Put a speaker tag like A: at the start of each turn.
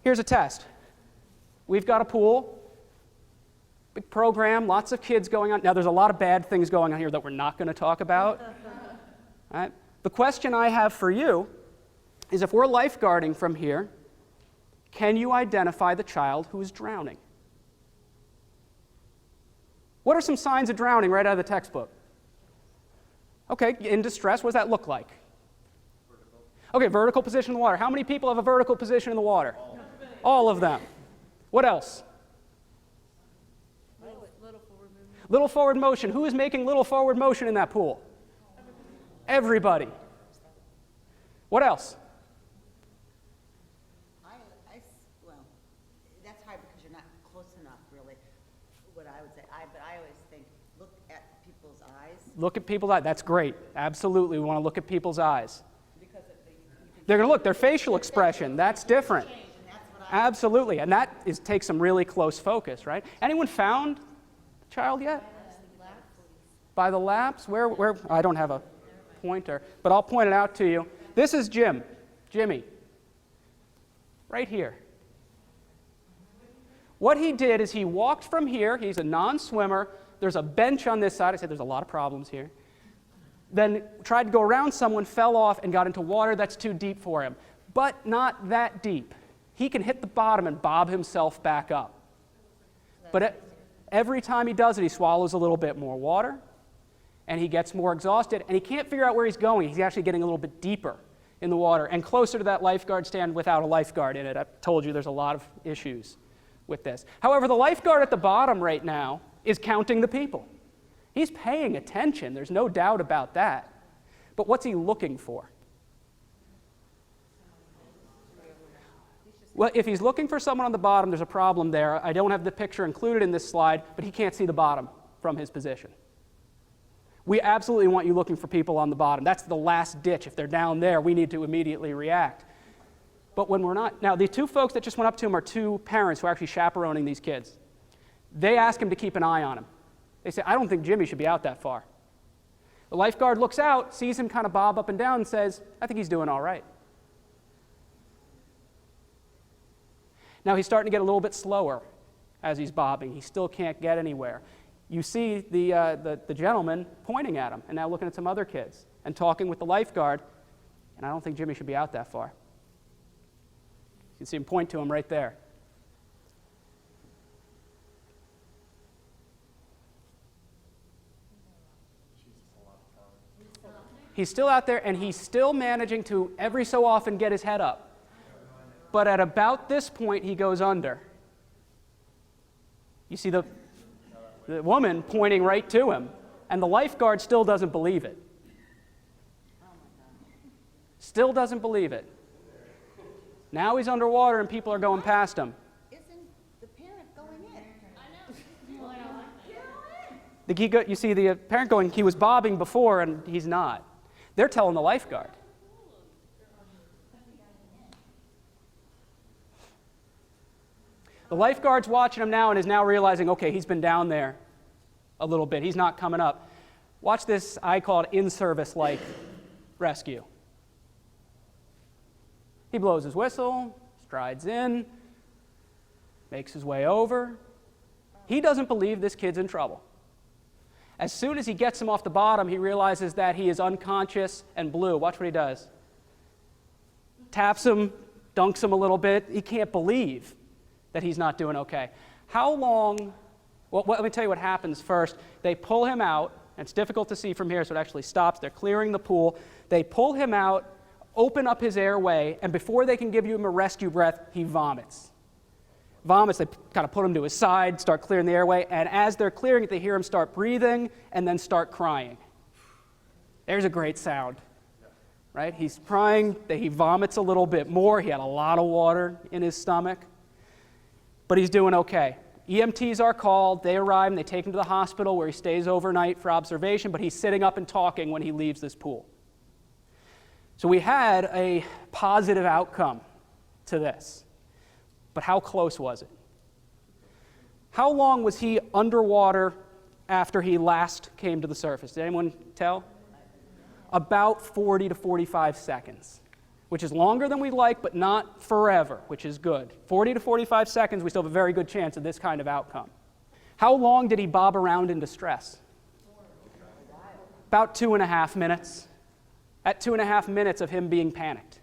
A: Here's a test. We've got a pool, big program, lots of kids going on. Now, there's a lot of bad things going on here that we're not going to talk about. All right? The question I have for you is, if we're lifeguarding from here, can you identify the child who is drowning? What are some signs of drowning right out of the textbook? Okay, in distress, what does that look like?
B: Vertical.
A: Okay, vertical position in the water. How many people have a vertical position in the water? All of them. What else?
C: Little forward movement.
A: Little forward motion. Who is making little forward motion in that pool? Everybody. What else?
D: Well, that's hard because you're not close enough, really, what I would say. But I always think, look at people's eyes.
A: Look at people's eyes. That's great. Absolutely, we want to look at people's eyes.
D: Because
A: They're going to look, their facial expression, that's different.
D: change, and that's what I
A: Absolutely, and that takes some really close focus, right? Anyone found the child yet? By the laps? Where? I don't have a pointer, but I'll point it out to you. This is Jimmy, right here. What he did is he walked from here. He's a non-swimmer. There's a bench on this side. I said there's a lot of problems here. Then tried to go around someone, fell off, and got into water that's too deep for him. But not that deep. He can hit the bottom and bob himself back up. But every time he does it, he swallows a little bit more water, and he gets more exhausted, and he can't figure out where he's going. He's actually getting a little bit deeper in the water and closer to that lifeguard stand without a lifeguard in it. I've told you there's a lot of issues with this. However, the lifeguard at the bottom right now is counting the people. He's paying attention. There's no doubt about that. But what's he looking for? Well, if he's looking for someone on the bottom, there's a problem there. I don't have the picture included in this slide, but he can't see the bottom from his position. We absolutely want you looking for people on the bottom. That's the last ditch. If they're down there, we need to immediately react. But when we're not, now the two folks that just went up to him are two parents who are actually chaperoning these kids. They ask him to keep an eye on him. They say, I don't think Jimmy should be out that far. The lifeguard looks out, sees him kind of bob up and down, and says, I think he's doing all right. Now he's starting to get a little bit slower as he's bobbing. He still can't get anywhere. You see the gentleman pointing at him and now looking at some other kids and talking with the lifeguard, and I don't think Jimmy should be out that far. You can see him point to him right there. He's still out there, and he's still managing to every so often get his head up. But at about this point, he goes under. You see the woman pointing right to him, and the lifeguard still doesn't believe it. Still doesn't believe it. Now he's underwater, and people are going past him.
D: Isn't the parent going in?
C: I know.
A: You see the parent going, he was bobbing before, and he's not. They're telling the lifeguard. The lifeguard's watching him now and is now realizing, okay, he's been down there a little bit. He's not coming up. Watch this, I call it in-service-like rescue. He blows his whistle, strides in, makes his way over. He doesn't believe this kid's in trouble. As soon as he gets him off the bottom, he realizes that he is unconscious and blue. Watch what he does. Taps him, dunks him a little bit. He can't believe that he's not doing okay. How long, well, let me tell you what happens first. They pull him out, and it's difficult to see from here, so it actually stops. They're clearing the pool. They pull him out, open up his airway, and before they can give him a rescue breath, he vomits. Vomits, they kind of put him to his side, start clearing the airway, and as they're clearing it, they hear him start breathing and then start crying. There's a great sound, right? He's crying, he vomits a little bit more. He had a lot of water in his stomach, but he's doing okay. EMTs are called, they arrive, and they take him to the hospital where he stays overnight for observation, but he's sitting up and talking when he leaves this pool. So we had a positive outcome to this. But how close was it? How long was he underwater after he last came to the surface? Did anyone tell? About 40 to 45 seconds. which is longer than we like, but not forever, which is good. 40 to 45 seconds, we still have a very good chance of this kind of outcome. How long did he bob around in distress? About 2.5 minutes. At 2.5 minutes of him being panicked.